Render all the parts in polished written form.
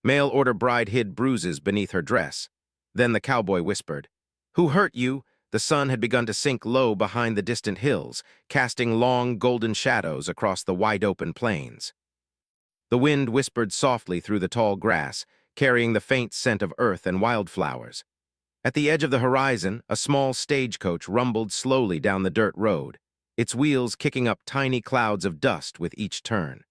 Mail-order bride hid bruises beneath her dress. Then the cowboy whispered, "Who hurt you?" The sun had begun to sink low behind the distant hills, casting long golden shadows across the wide-open plains. The wind whispered softly through the tall grass, carrying the faint scent of earth and wildflowers. At the edge of the horizon, a small stagecoach rumbled slowly down the dirt road, its wheels kicking up tiny clouds of dust with each turn.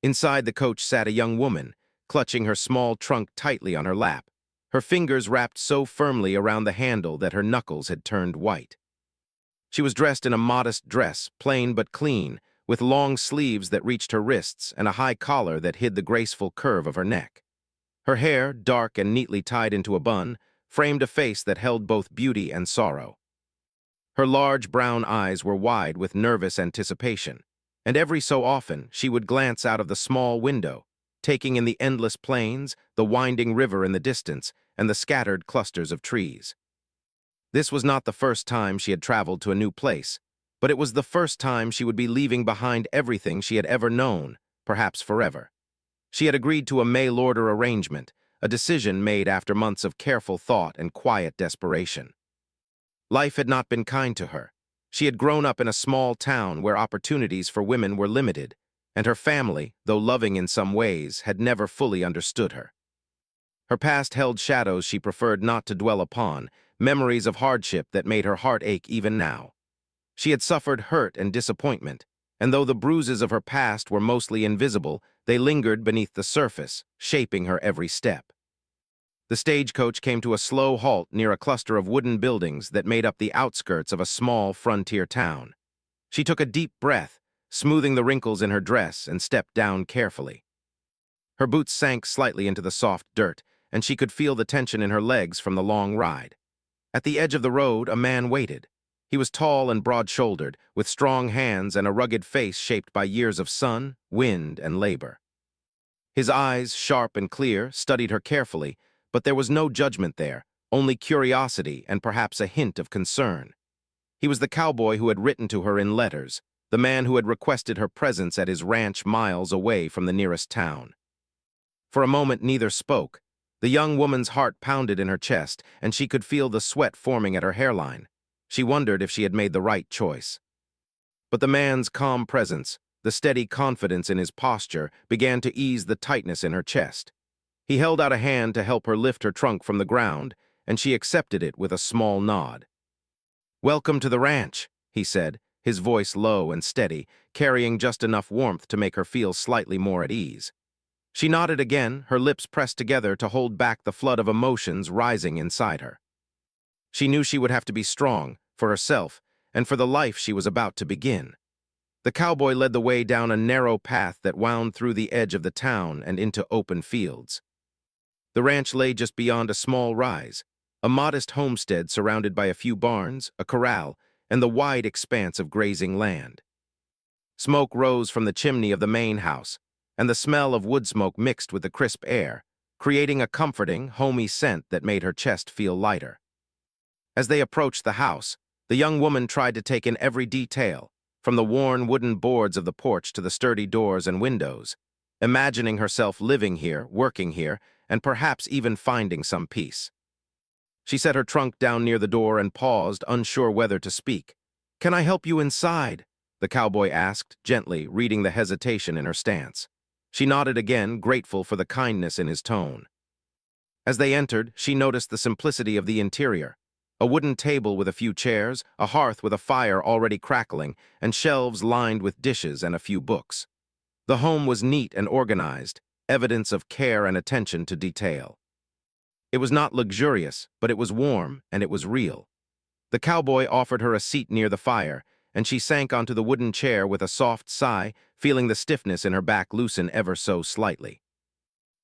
Inside the coach sat a young woman, clutching her small trunk tightly on her lap, her fingers wrapped so firmly around the handle that her knuckles had turned white. She was dressed in a modest dress, plain but clean, with long sleeves that reached her wrists and a high collar that hid the graceful curve of her neck. Her hair, dark and neatly tied into a bun, framed a face that held both beauty and sorrow. Her large brown eyes were wide with nervous anticipation, and every so often she would glance out of the small window, taking in the endless plains, the winding river in the distance, and the scattered clusters of trees. This was not the first time she had traveled to a new place, but it was the first time she would be leaving behind everything she had ever known, perhaps forever. She had agreed to a mail-order arrangement, a decision made after months of careful thought and quiet desperation. Life had not been kind to her. She had grown up in a small town where opportunities for women were limited, and her family, though loving in some ways, had never fully understood her. Her past held shadows she preferred not to dwell upon, memories of hardship that made her heart ache even now. She had suffered hurt and disappointment, and though the bruises of her past were mostly invisible, they lingered beneath the surface, shaping her every step. The stagecoach came to a slow halt near a cluster of wooden buildings that made up the outskirts of a small frontier town. She took a deep breath, smoothing the wrinkles in her dress, and stepped down carefully. Her boots sank slightly into the soft dirt, and she could feel the tension in her legs from the long ride. At the edge of the road, a man waited. He was tall and broad-shouldered, with strong hands and a rugged face shaped by years of sun, wind, and labor. His eyes, sharp and clear, studied her carefully, but there was no judgment there, only curiosity and perhaps a hint of concern. He was the cowboy who had written to her in letters, the man who had requested her presence at his ranch miles away from the nearest town. For a moment neither spoke. The young woman's heart pounded in her chest, and she could feel the sweat forming at her hairline. She wondered if she had made the right choice. But the man's calm presence, the steady confidence in his posture, began to ease the tightness in her chest. He held out a hand to help her lift her trunk from the ground, and she accepted it with a small nod. "Welcome to the ranch," he said, his voice low and steady, carrying just enough warmth to make her feel slightly more at ease. She nodded again, her lips pressed together to hold back the flood of emotions rising inside her. She knew she would have to be strong, for herself, and for the life she was about to begin. The cowboy led the way down a narrow path that wound through the edge of the town and into open fields. The ranch lay just beyond a small rise, a modest homestead surrounded by a few barns, a corral, and the wide expanse of grazing land. Smoke rose from the chimney of the main house, and the smell of wood smoke mixed with the crisp air, creating a comforting, homey scent that made her chest feel lighter. As they approached the house, the young woman tried to take in every detail, from the worn wooden boards of the porch to the sturdy doors and windows, imagining herself living here, working here, and perhaps even finding some peace. She set her trunk down near the door and paused, unsure whether to speak. "Can I help you inside?" the cowboy asked, gently, reading the hesitation in her stance. She nodded again, grateful for the kindness in his tone. As they entered, she noticed the simplicity of the interior. A wooden table with a few chairs, a hearth with a fire already crackling, and shelves lined with dishes and a few books. The home was neat and organized, evidence of care and attention to detail. It was not luxurious, but it was warm, and it was real. The cowboy offered her a seat near the fire, and she sank onto the wooden chair with a soft sigh, feeling the stiffness in her back loosen ever so slightly.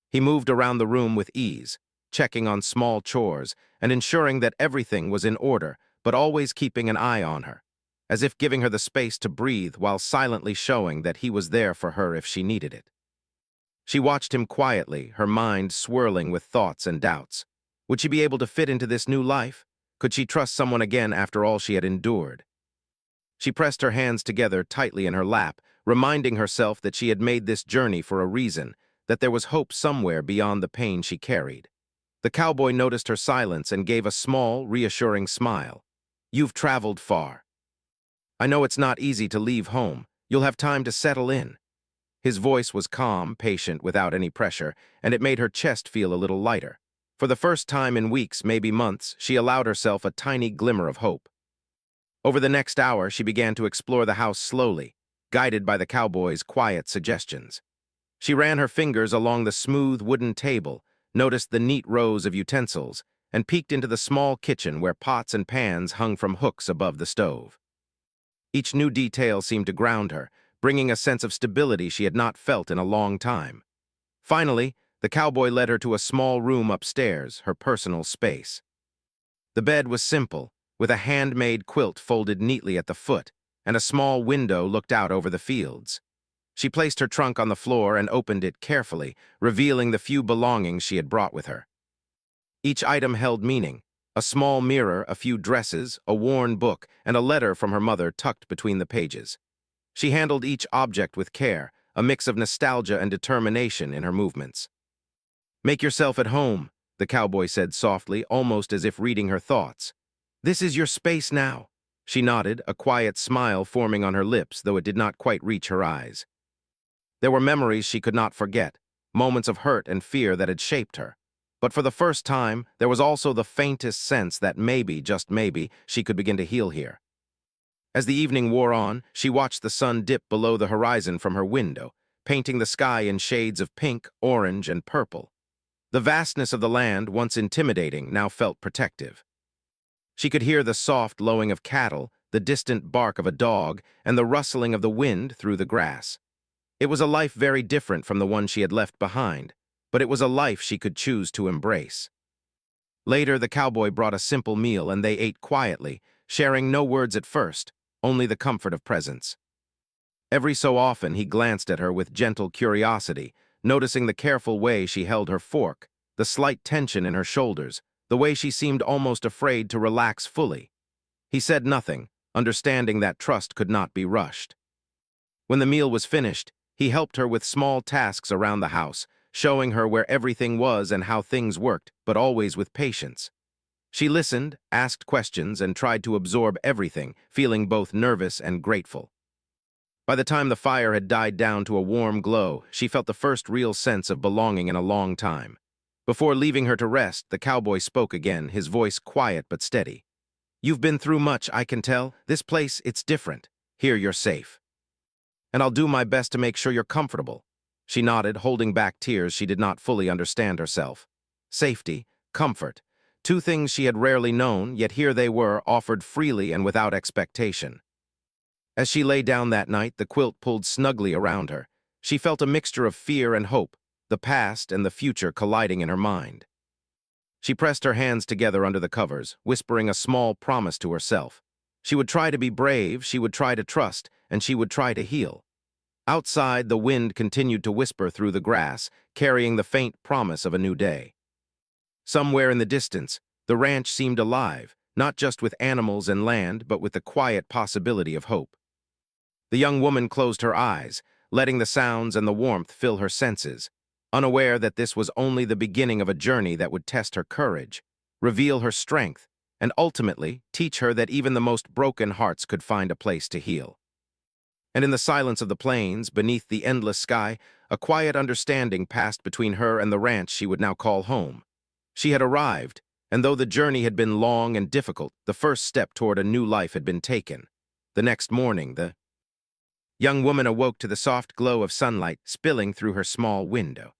He moved around the room with ease, checking on small chores and ensuring that everything was in order, but always keeping an eye on her, as if giving her the space to breathe while silently showing that he was there for her if she needed it. She watched him quietly, her mind swirling with thoughts and doubts. Would she be able to fit into this new life? Could she trust someone again after all she had endured? She pressed her hands together tightly in her lap, reminding herself that she had made this journey for a reason, that there was hope somewhere beyond the pain she carried. The cowboy noticed her silence and gave a small, reassuring smile. "You've traveled far. I know it's not easy to leave home. You'll have time to settle in." His voice was calm, patient, without any pressure, and it made her chest feel a little lighter. For the first time in weeks, maybe months, she allowed herself a tiny glimmer of hope. Over the next hour, she began to explore the house slowly, guided by the cowboy's quiet suggestions. She ran her fingers along the smooth wooden table, noticed the neat rows of utensils, and peeked into the small kitchen where pots and pans hung from hooks above the stove. Each new detail seemed to ground her, bringing a sense of stability she had not felt in a long time. Finally, the cowboy led her to a small room upstairs, her personal space. The bed was simple, with a handmade quilt folded neatly at the foot, and a small window looked out over the fields. She placed her trunk on the floor and opened it carefully, revealing the few belongings she had brought with her. Each item held meaning: a small mirror, a few dresses, a worn book, and a letter from her mother tucked between the pages. She handled each object with care, a mix of nostalgia and determination in her movements. "Make yourself at home," the cowboy said softly, almost as if reading her thoughts. "This is your space now." She nodded, a quiet smile forming on her lips, though it did not quite reach her eyes. There were memories she could not forget, moments of hurt and fear that had shaped her. But for the first time, there was also the faintest sense that maybe, just maybe, she could begin to heal here. As the evening wore on, she watched the sun dip below the horizon from her window, painting the sky in shades of pink, orange, and purple. The vastness of the land, once intimidating, now felt protective. She could hear the soft lowing of cattle, the distant bark of a dog, and the rustling of the wind through the grass. It was a life very different from the one she had left behind, but it was a life she could choose to embrace. Later, the cowboy brought a simple meal and they ate quietly, sharing no words at first, only the comfort of presence. Every so often, he glanced at her with gentle curiosity, noticing the careful way she held her fork, the slight tension in her shoulders, the way she seemed almost afraid to relax fully. He said nothing, understanding that trust could not be rushed. When the meal was finished, he helped her with small tasks around the house, showing her where everything was and how things worked, but always with patience. She listened, asked questions, and tried to absorb everything, feeling both nervous and grateful. By the time the fire had died down to a warm glow, she felt the first real sense of belonging in a long time. Before leaving her to rest, the cowboy spoke again, his voice quiet but steady. "You've been through much, I can tell. This place, it's different. Here you're safe. And I'll do my best to make sure you're comfortable." She nodded, holding back tears she did not fully understand herself. Safety, comfort, two things she had rarely known, yet here they were, offered freely and without expectation. As she lay down that night, the quilt pulled snugly around her. She felt a mixture of fear and hope, the past and the future colliding in her mind. She pressed her hands together under the covers, whispering a small promise to herself. She would try to be brave, she would try to trust, and she would try to heal. Outside, the wind continued to whisper through the grass, carrying the faint promise of a new day. Somewhere in the distance, the ranch seemed alive, not just with animals and land, but with the quiet possibility of hope. The young woman closed her eyes, letting the sounds and the warmth fill her senses, unaware that this was only the beginning of a journey that would test her courage, reveal her strength, and ultimately teach her that even the most broken hearts could find a place to heal. And in the silence of the plains, beneath the endless sky, a quiet understanding passed between her and the ranch she would now call home. She had arrived, and though the journey had been long and difficult, the first step toward a new life had been taken. The next morning, the young woman awoke to the soft glow of sunlight spilling through her small window.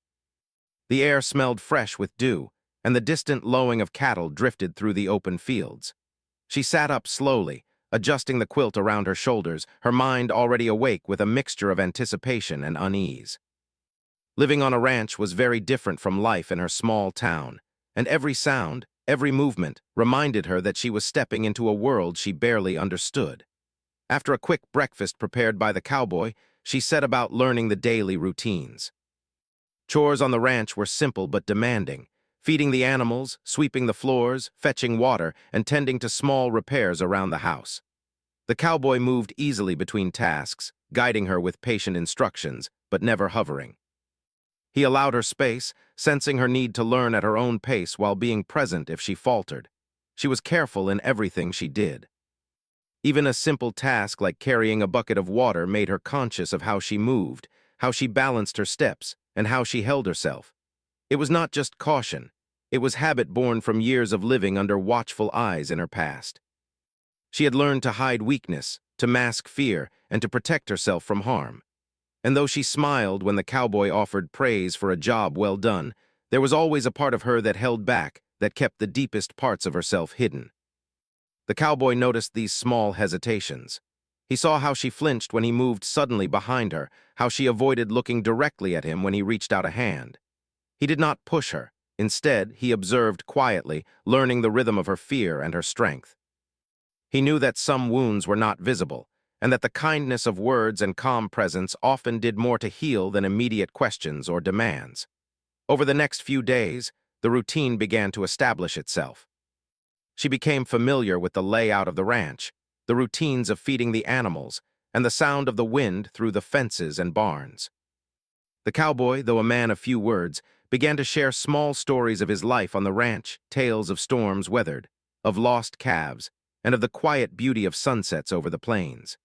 The air smelled fresh with dew, and the distant lowing of cattle drifted through the open fields. She sat up slowly, adjusting the quilt around her shoulders, her mind already awake with a mixture of anticipation and unease. Living on a ranch was very different from life in her small town, and every sound, every movement, reminded her that she was stepping into a world she barely understood. After a quick breakfast prepared by the cowboy, she set about learning the daily routines. Chores on the ranch were simple but demanding: feeding the animals, sweeping the floors, fetching water, and tending to small repairs around the house. The cowboy moved easily between tasks, guiding her with patient instructions, but never hovering. He allowed her space, sensing her need to learn at her own pace while being present if she faltered. She was careful in everything she did. Even a simple task like carrying a bucket of water made her conscious of how she moved, how she balanced her steps, and how she held herself. It was not just caution. It was habit born from years of living under watchful eyes in her past. She had learned to hide weakness, to mask fear, and to protect herself from harm. And though she smiled when the cowboy offered praise for a job well done, there was always a part of her that held back, that kept the deepest parts of herself hidden. The cowboy noticed these small hesitations. He saw how she flinched when he moved suddenly behind her, how she avoided looking directly at him when he reached out a hand. He did not push her. Instead, he observed quietly, learning the rhythm of her fear and her strength. He knew that some wounds were not visible, and that the kindness of words and calm presence often did more to heal than immediate questions or demands. Over the next few days, the routine began to establish itself. She became familiar with the layout of the ranch, the routines of feeding the animals, and the sound of the wind through the fences and barns. The cowboy, though a man of few words, began to share small stories of his life on the ranch, tales of storms weathered, of lost calves, and of the quiet beauty of sunsets over the plains.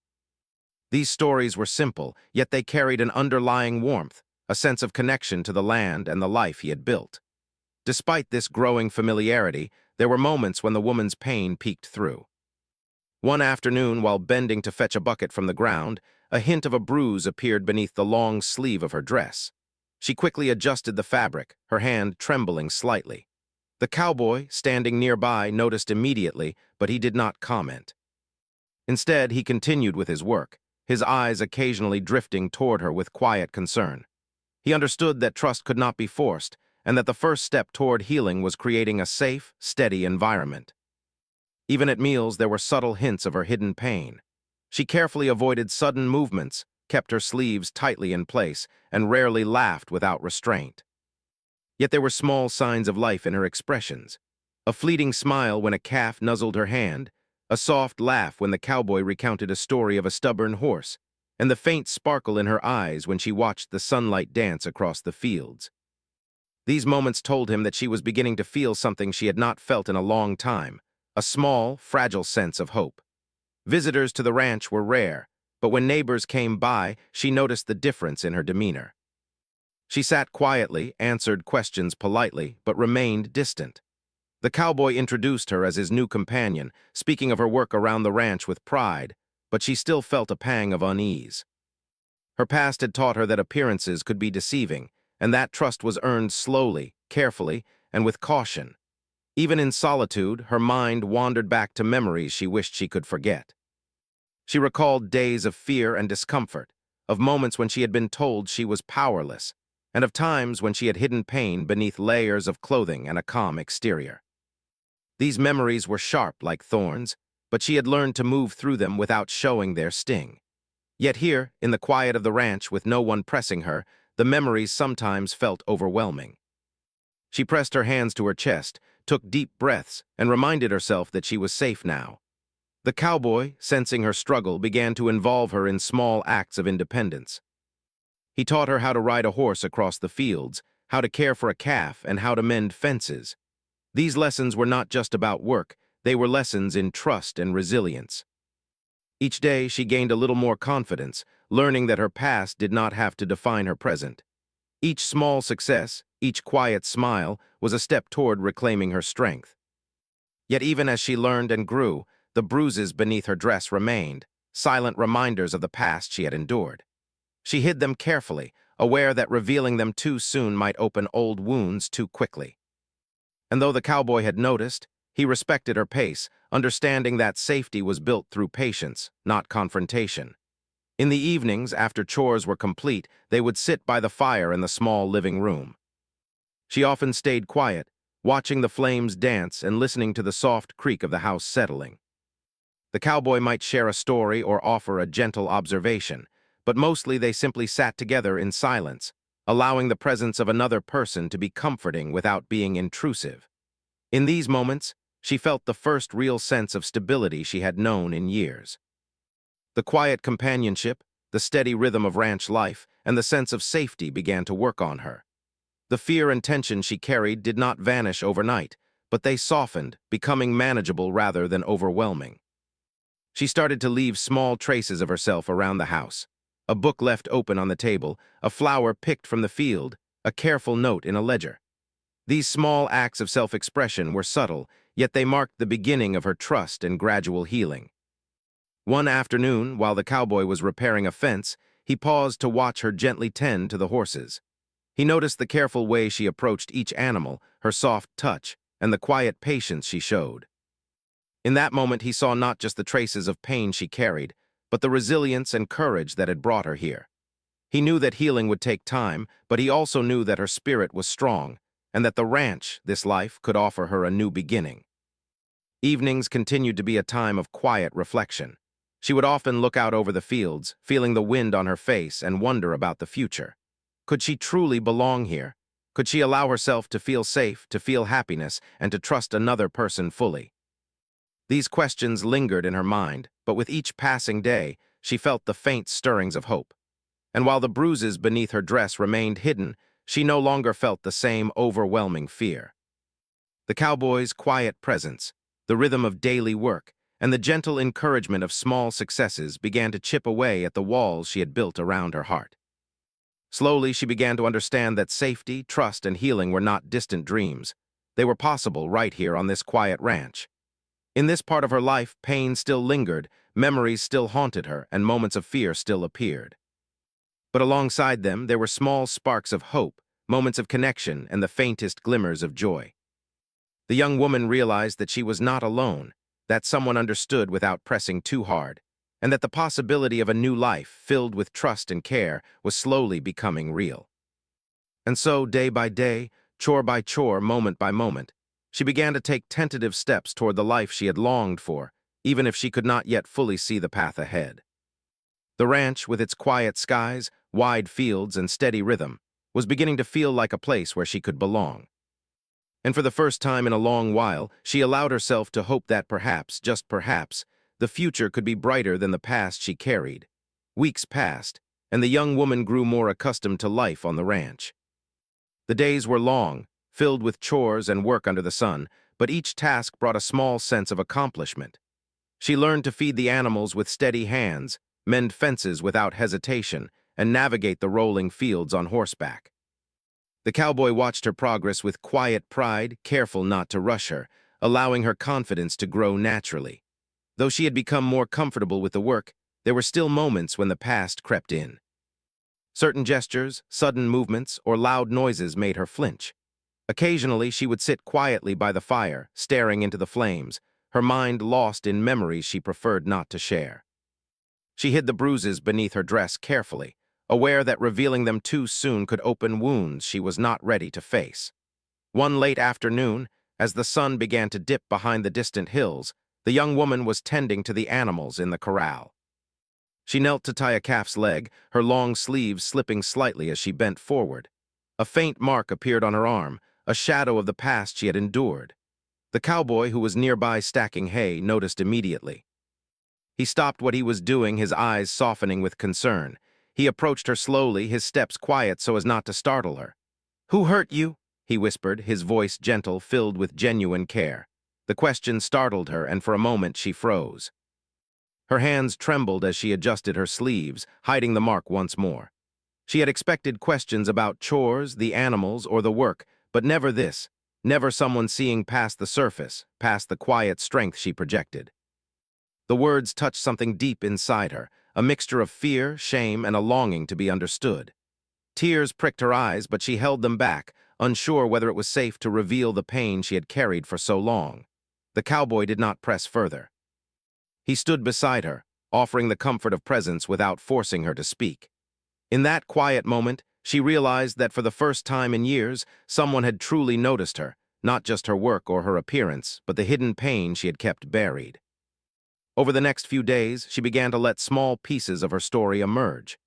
These stories were simple, yet they carried an underlying warmth, a sense of connection to the land and the life he had built. Despite this growing familiarity, there were moments when the woman's pain peeked through. One afternoon, while bending to fetch a bucket from the ground, a hint of a bruise appeared beneath the long sleeve of her dress. She quickly adjusted the fabric, her hand trembling slightly. The cowboy, standing nearby, noticed immediately, but he did not comment. Instead, he continued with his work, his eyes occasionally drifting toward her with quiet concern. He understood that trust could not be forced, and that the first step toward healing was creating a safe, steady environment. Even at meals, there were subtle hints of her hidden pain. She carefully avoided sudden movements, kept her sleeves tightly in place, and rarely laughed without restraint. Yet there were small signs of life in her expressions. A fleeting smile when a calf nuzzled her hand, a soft laugh when the cowboy recounted a story of a stubborn horse, and the faint sparkle in her eyes when she watched the sunlight dance across the fields. These moments told him that she was beginning to feel something she had not felt in a long time, a small, fragile sense of hope. Visitors to the ranch were rare, but when neighbors came by, she noticed the difference in her demeanor. She sat quietly, answered questions politely, but remained distant. The cowboy introduced her as his new companion, speaking of her work around the ranch with pride, but she still felt a pang of unease. Her past had taught her that appearances could be deceiving, and that trust was earned slowly, carefully, and with caution. Even in solitude, her mind wandered back to memories she wished she could forget. She recalled days of fear and discomfort, of moments when she had been told she was powerless, and of times when she had hidden pain beneath layers of clothing and a calm exterior. These memories were sharp like thorns, but she had learned to move through them without showing their sting. Yet here, in the quiet of the ranch with no one pressing her, the memories sometimes felt overwhelming. She pressed her hands to her chest, took deep breaths, and reminded herself that she was safe now. The cowboy, sensing her struggle, began to involve her in small acts of independence. He taught her how to ride a horse across the fields, how to care for a calf, and how to mend fences. These lessons were not just about work, they were lessons in trust and resilience. Each day she gained a little more confidence, learning that her past did not have to define her present. Each small success, each quiet smile, was a step toward reclaiming her strength. Yet even as she learned and grew, the bruises beneath her dress remained, silent reminders of the past she had endured. She hid them carefully, aware that revealing them too soon might open old wounds too quickly. And though the cowboy had noticed, he respected her pace, understanding that safety was built through patience, not confrontation. In the evenings, after chores were complete, they would sit by the fire in the small living room. She often stayed quiet, watching the flames dance and listening to the soft creak of the house settling. The cowboy might share a story or offer a gentle observation, but mostly they simply sat together in silence, allowing the presence of another person to be comforting without being intrusive. In these moments, she felt the first real sense of stability she had known in years. The quiet companionship, the steady rhythm of ranch life, and the sense of safety began to work on her. The fear and tension she carried did not vanish overnight, but they softened, becoming manageable rather than overwhelming. She started to leave small traces of herself around the house. A book left open on the table, a flower picked from the field, a careful note in a ledger. These small acts of self-expression were subtle, yet they marked the beginning of her trust and gradual healing. One afternoon, while the cowboy was repairing a fence, he paused to watch her gently tend to the horses. He noticed the careful way she approached each animal, her soft touch, and the quiet patience she showed. In that moment, he saw not just the traces of pain she carried, but the resilience and courage that had brought her here. He knew that healing would take time, but he also knew that her spirit was strong, and that the ranch, this life, could offer her a new beginning. Evenings continued to be a time of quiet reflection. She would often look out over the fields, feeling the wind on her face, and wonder about the future. Could she truly belong here? Could she allow herself to feel safe, to feel happiness, and to trust another person fully? These questions lingered in her mind, but with each passing day, she felt the faint stirrings of hope. And while the bruises beneath her dress remained hidden, she no longer felt the same overwhelming fear. The cowboy's quiet presence, the rhythm of daily work, and the gentle encouragement of small successes began to chip away at the walls she had built around her heart. Slowly, she began to understand that safety, trust, and healing were not distant dreams. They were possible right here on this quiet ranch. In this part of her life, pain still lingered, memories still haunted her, and moments of fear still appeared. But alongside them, there were small sparks of hope, moments of connection, and the faintest glimmers of joy. The young woman realized that she was not alone, that someone understood without pressing too hard, and that the possibility of a new life, filled with trust and care, was slowly becoming real. And so, day by day, chore by chore, moment by moment, she began to take tentative steps toward the life she had longed for, even if she could not yet fully see the path ahead. The ranch, with its quiet skies, wide fields, and steady rhythm, was beginning to feel like a place where she could belong. And for the first time in a long while, she allowed herself to hope that perhaps, just perhaps, the future could be brighter than the past she carried. Weeks passed, and the young woman grew more accustomed to life on the ranch. The days were long, filled with chores and work under the sun, but each task brought a small sense of accomplishment. She learned to feed the animals with steady hands, mend fences without hesitation, and navigate the rolling fields on horseback. The cowboy watched her progress with quiet pride, careful not to rush her, allowing her confidence to grow naturally. Though she had become more comfortable with the work, there were still moments when the past crept in. Certain gestures, sudden movements, or loud noises made her flinch. Occasionally, she would sit quietly by the fire, staring into the flames, her mind lost in memories she preferred not to share. She hid the bruises beneath her dress carefully, aware that revealing them too soon could open wounds she was not ready to face. One late afternoon, as the sun began to dip behind the distant hills, the young woman was tending to the animals in the corral. She knelt to tie a calf's leg, her long sleeves slipping slightly as she bent forward. A faint mark appeared on her arm, a shadow of the past she had endured. The cowboy, who was nearby stacking hay, noticed immediately. He stopped what he was doing, his eyes softening with concern. He approached her slowly, his steps quiet so as not to startle her. "Who hurt you?" he whispered, his voice gentle, filled with genuine care. The question startled her, and for a moment she froze. Her hands trembled as she adjusted her sleeves, hiding the mark once more. She had expected questions about chores, the animals, or the work, but never this, never someone seeing past the surface, past the quiet strength she projected. The words touched something deep inside her, a mixture of fear, shame, and a longing to be understood. Tears pricked her eyes, but she held them back, unsure whether it was safe to reveal the pain she had carried for so long. The cowboy did not press further. He stood beside her, offering the comfort of presence without forcing her to speak. In that quiet moment, she realized that for the first time in years, someone had truly noticed her, not just her work or her appearance, but the hidden pain she had kept buried. Over the next few days, she began to let small pieces of her story emerge.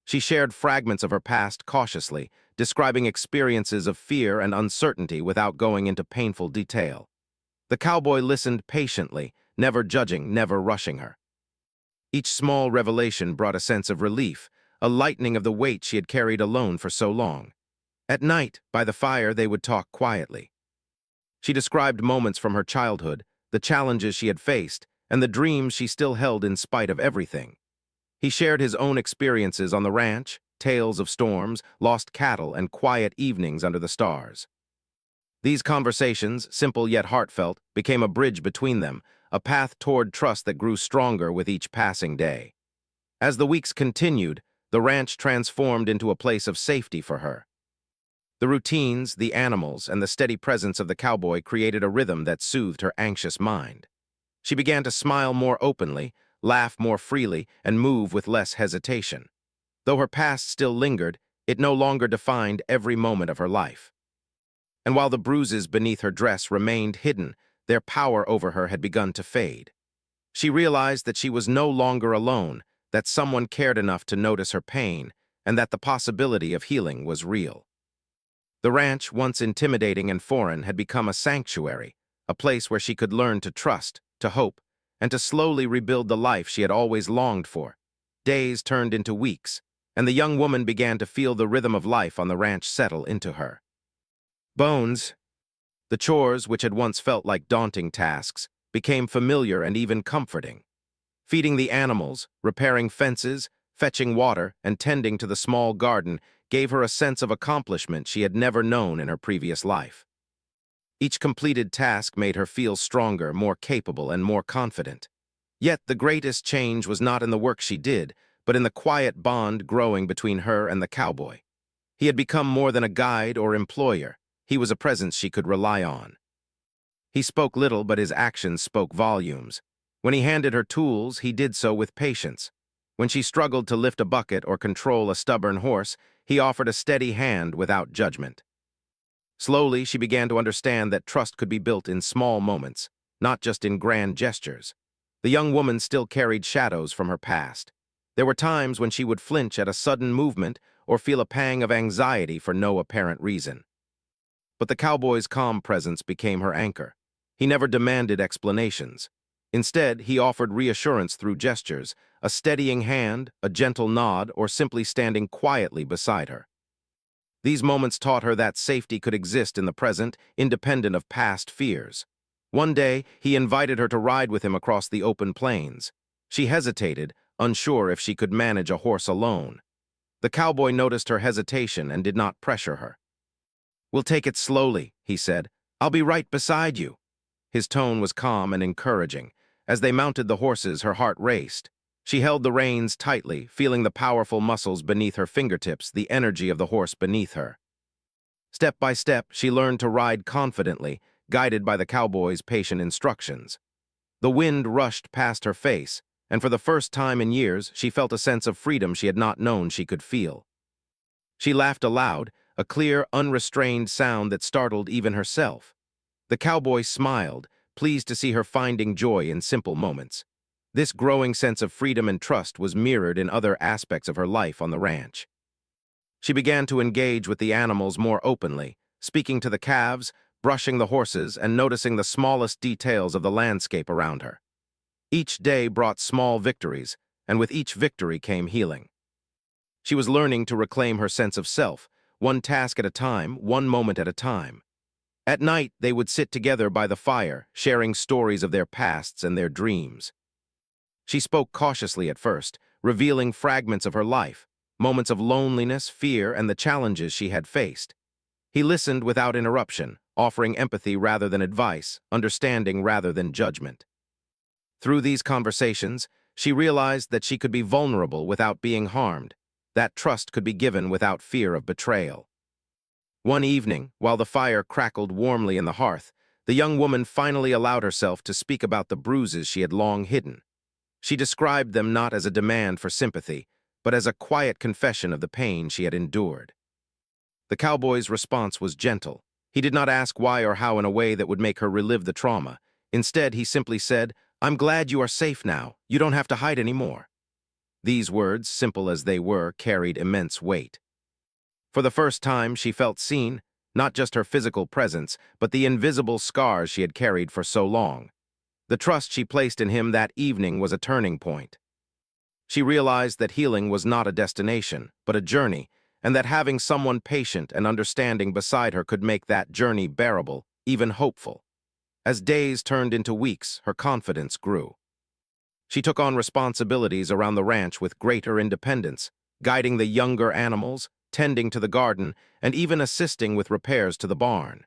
She shared fragments of her past cautiously, describing experiences of fear and uncertainty without going into painful detail. The cowboy listened patiently, never judging, never rushing her. Each small revelation brought a sense of relief, a lightening of the weight she had carried alone for so long. At night, by the fire, they would talk quietly. She described moments from her childhood, the challenges she had faced, and the dreams she still held in spite of everything. He shared his own experiences on the ranch, tales of storms, lost cattle, and quiet evenings under the stars. These conversations, simple yet heartfelt, became a bridge between them, a path toward trust that grew stronger with each passing day. As the weeks continued, the ranch transformed into a place of safety for her. The routines, the animals, and the steady presence of the cowboy created a rhythm that soothed her anxious mind. She began to smile more openly, laugh more freely, and move with less hesitation. Though her past still lingered, it no longer defined every moment of her life. And while the bruises beneath her dress remained hidden, their power over her had begun to fade. She realized that she was no longer alone, that someone cared enough to notice her pain, and that the possibility of healing was real. The ranch, once intimidating and foreign, had become a sanctuary, a place where she could learn to trust, to hope, and to slowly rebuild the life she had always longed for. Days turned into weeks, and the young woman began to feel the rhythm of life on the ranch settle into her. Bones, the chores which had once felt like daunting tasks, became familiar and even comforting. Feeding the animals, repairing fences, fetching water, and tending to the small garden gave her a sense of accomplishment she had never known in her previous life. Each completed task made her feel stronger, more capable, and more confident. Yet the greatest change was not in the work she did, but in the quiet bond growing between her and the cowboy. He had become more than a guide or employer. He was a presence she could rely on. He spoke little, but his actions spoke volumes. When he handed her tools, he did so with patience. When she struggled to lift a bucket or control a stubborn horse, he offered a steady hand without judgment. Slowly, she began to understand that trust could be built in small moments, not just in grand gestures. The young woman still carried shadows from her past. There were times when she would flinch at a sudden movement or feel a pang of anxiety for no apparent reason. But the cowboy's calm presence became her anchor. He never demanded explanations. Instead, he offered reassurance through gestures, a steadying hand, a gentle nod, or simply standing quietly beside her. These moments taught her that safety could exist in the present, independent of past fears. One day, he invited her to ride with him across the open plains. She hesitated, unsure if she could manage a horse alone. The cowboy noticed her hesitation and did not pressure her. "We'll take it slowly," he said. "I'll be right beside you." His tone was calm and encouraging. As they mounted the horses, her heart raced. She held the reins tightly, feeling the powerful muscles beneath her fingertips, the energy of the horse beneath her. Step by step, she learned to ride confidently, guided by the cowboy's patient instructions. The wind rushed past her face, and for the first time in years, she felt a sense of freedom she had not known she could feel. She laughed aloud, a clear, unrestrained sound that startled even herself. The cowboy smiled, pleased to see her finding joy in simple moments. This growing sense of freedom and trust was mirrored in other aspects of her life on the ranch. She began to engage with the animals more openly, speaking to the calves, brushing the horses, and noticing the smallest details of the landscape around her. Each day brought small victories, and with each victory came healing. She was learning to reclaim her sense of self, one task at a time, one moment at a time. At night, they would sit together by the fire, sharing stories of their pasts and their dreams. She spoke cautiously at first, revealing fragments of her life, moments of loneliness, fear, and the challenges she had faced. He listened without interruption, offering empathy rather than advice, understanding rather than judgment. Through these conversations, she realized that she could be vulnerable without being harmed, that trust could be given without fear of betrayal. One evening, while the fire crackled warmly in the hearth, the young woman finally allowed herself to speak about the bruises she had long hidden. She described them not as a demand for sympathy, but as a quiet confession of the pain she had endured. The cowboy's response was gentle. He did not ask why or how in a way that would make her relive the trauma. Instead, he simply said, "I'm glad you are safe now. You don't have to hide anymore." These words, simple as they were, carried immense weight. For the first time, she felt seen, not just her physical presence, but the invisible scars she had carried for so long. The trust she placed in him that evening was a turning point. She realized that healing was not a destination, but a journey, and that having someone patient and understanding beside her could make that journey bearable, even hopeful. As days turned into weeks, her confidence grew. She took on responsibilities around the ranch with greater independence, guiding the younger animals, tending to the garden, and even assisting with repairs to the barn.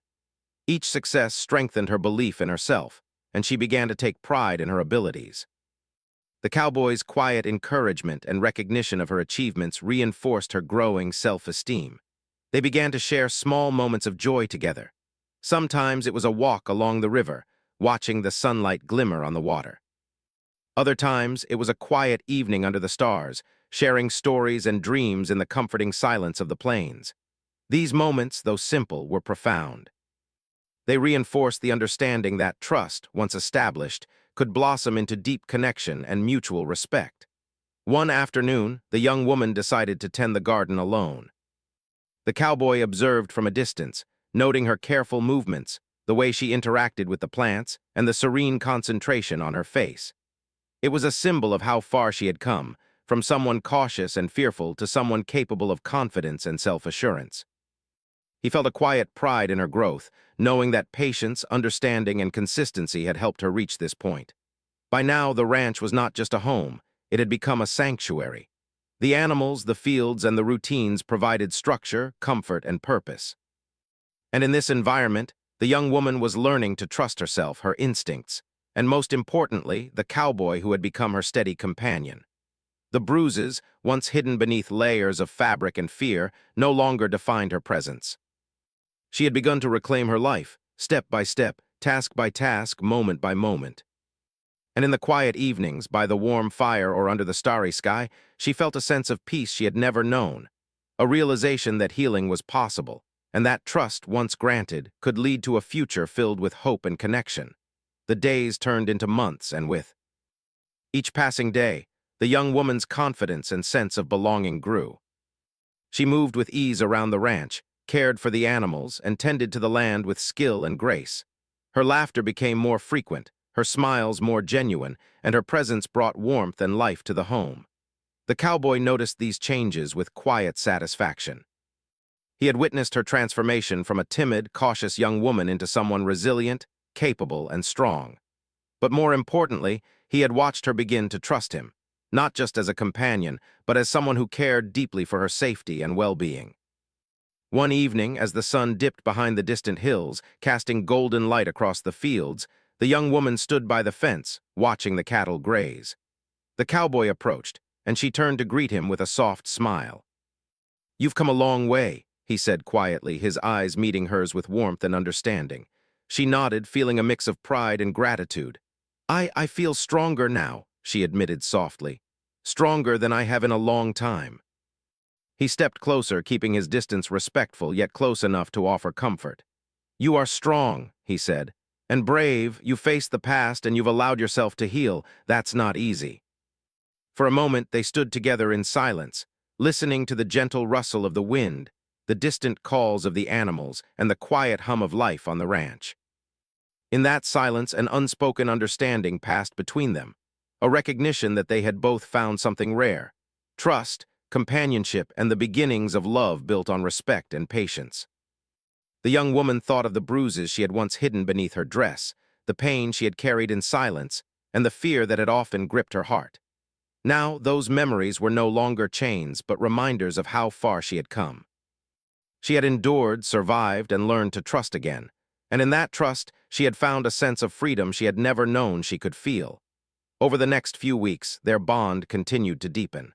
Each success strengthened her belief in herself, and she began to take pride in her abilities. The cowboy's quiet encouragement and recognition of her achievements reinforced her growing self-esteem. They began to share small moments of joy together. Sometimes it was a walk along the river, watching the sunlight glimmer on the water. Other times it was a quiet evening under the stars, sharing stories and dreams in the comforting silence of the plains. These moments, though simple, were profound. They reinforced the understanding that trust, once established, could blossom into deep connection and mutual respect. One afternoon, the young woman decided to tend the garden alone. The cowboy observed from a distance, noting her careful movements, the way she interacted with the plants, and the serene concentration on her face. It was a symbol of how far she had come, from someone cautious and fearful to someone capable of confidence and self-assurance. He felt a quiet pride in her growth, knowing that patience, understanding, and consistency had helped her reach this point. By now, the ranch was not just a home, it had become a sanctuary. The animals, the fields, and the routines provided structure, comfort, and purpose. And in this environment, the young woman was learning to trust herself, her instincts, and most importantly, the cowboy who had become her steady companion. The bruises, once hidden beneath layers of fabric and fear, no longer defined her presence. She had begun to reclaim her life, step by step, task by task, moment by moment. And in the quiet evenings, by the warm fire or under the starry sky, she felt a sense of peace she had never known, a realization that healing was possible, and that trust, once granted, could lead to a future filled with hope and connection. The days turned into months, and with each passing day, the young woman's confidence and sense of belonging grew. She moved with ease around the ranch, cared for the animals, and tended to the land with skill and grace. Her laughter became more frequent, her smiles more genuine, and her presence brought warmth and life to the home. The cowboy noticed these changes with quiet satisfaction. He had witnessed her transformation from a timid, cautious young woman into someone resilient, capable, and strong. But more importantly, he had watched her begin to trust him, not just as a companion, but as someone who cared deeply for her safety and well-being. One evening, as the sun dipped behind the distant hills, casting golden light across the fields, the young woman stood by the fence, watching the cattle graze. The cowboy approached, and she turned to greet him with a soft smile. "You've come a long way," he said quietly, his eyes meeting hers with warmth and understanding. She nodded, feeling a mix of pride and gratitude. I feel stronger now," she admitted softly. "Stronger than I have in a long time." He stepped closer, keeping his distance respectful, yet close enough to offer comfort. "You are strong," he said, "and brave. You faced the past and you've allowed yourself to heal. That's not easy." For a moment, they stood together in silence, listening to the gentle rustle of the wind, the distant calls of the animals, and the quiet hum of life on the ranch. In that silence, an unspoken understanding passed between them, a recognition that they had both found something rare: trust, companionship, and the beginnings of love built on respect and patience. The young woman thought of the bruises she had once hidden beneath her dress, the pain she had carried in silence, and the fear that had often gripped her heart. Now, those memories were no longer chains, but reminders of how far she had come. She had endured, survived, and learned to trust again, and in that trust, she had found a sense of freedom she had never known she could feel. Over the next few weeks, their bond continued to deepen.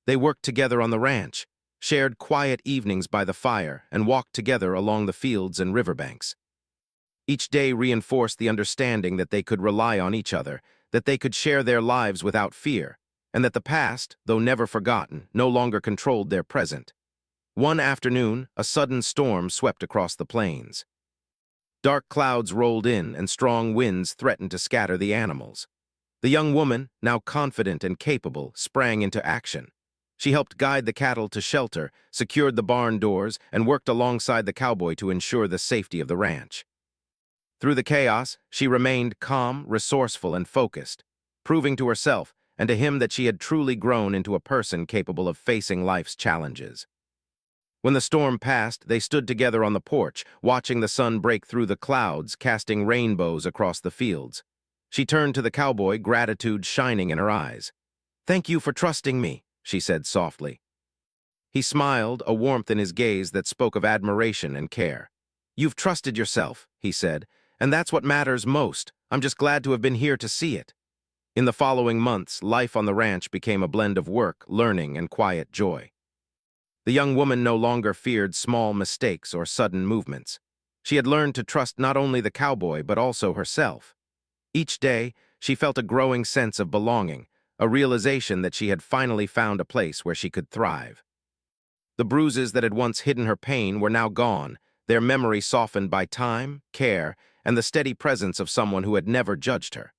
They worked together on the ranch, shared quiet evenings by the fire, and walked together along the fields and riverbanks. Each day reinforced the understanding that they could rely on each other, that they could share their lives without fear, and that the past, though never forgotten, no longer controlled their present. One afternoon, a sudden storm swept across the plains. Dark clouds rolled in, and strong winds threatened to scatter the animals. The young woman, now confident and capable, sprang into action. She helped guide the cattle to shelter, secured the barn doors, and worked alongside the cowboy to ensure the safety of the ranch. Through the chaos, she remained calm, resourceful, and focused, proving to herself and to him that she had truly grown into a person capable of facing life's challenges. When the storm passed, they stood together on the porch, watching the sun break through the clouds, casting rainbows across the fields. She turned to the cowboy, gratitude shining in her eyes. "Thank you for trusting me," she said softly. He smiled, a warmth in his gaze that spoke of admiration and care. "You've trusted yourself," he said, "and that's what matters most. I'm just glad to have been here to see it." In the following months, life on the ranch became a blend of work, learning, and quiet joy. The young woman no longer feared small mistakes or sudden movements. She had learned to trust not only the cowboy but also herself. Each day, she felt a growing sense of belonging, a realization that she had finally found a place where she could thrive. The bruises that had once hidden her pain were now gone, their memory softened by time, care, and the steady presence of someone who had never judged her.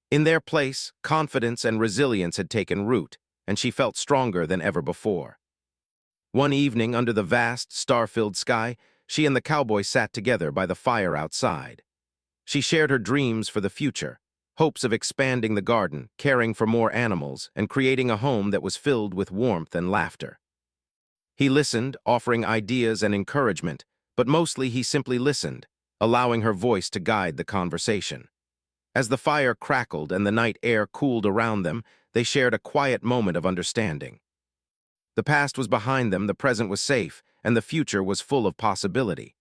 In their place, confidence and resilience had taken root, and she felt stronger than ever before. One evening, under the vast, star-filled sky, she and the cowboy sat together by the fire outside. She shared her dreams for the future, hopes of expanding the garden, caring for more animals, and creating a home that was filled with warmth and laughter. He listened, offering ideas and encouragement, but mostly he simply listened, allowing her voice to guide the conversation. As the fire crackled and the night air cooled around them, they shared a quiet moment of understanding. The past was behind them, the present was safe, and the future was full of possibility.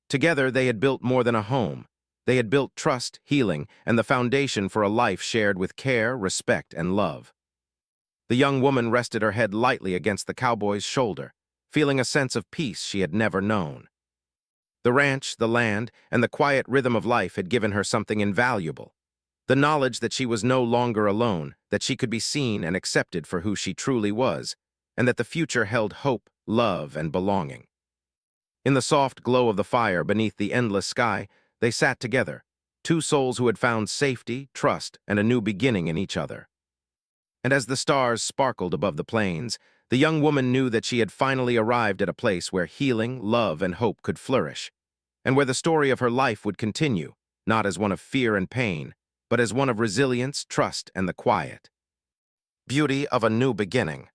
Together, they had built more than a home. They had built trust, healing, and the foundation for a life shared with care, respect, and love. The young woman rested her head lightly against the cowboy's shoulder, feeling a sense of peace she had never known. The ranch, the land, and the quiet rhythm of life had given her something invaluable. The knowledge that she was no longer alone, that she could be seen and accepted for who she truly was, and that the future held hope, love, and belonging. In the soft glow of the fire beneath the endless sky, they sat together, two souls who had found safety, trust, and a new beginning in each other. And as the stars sparkled above the plains, the young woman knew that she had finally arrived at a place where healing, love, and hope could flourish, and where the story of her life would continue, not as one of fear and pain, but as one of resilience, trust, and the quiet beauty of a new beginning.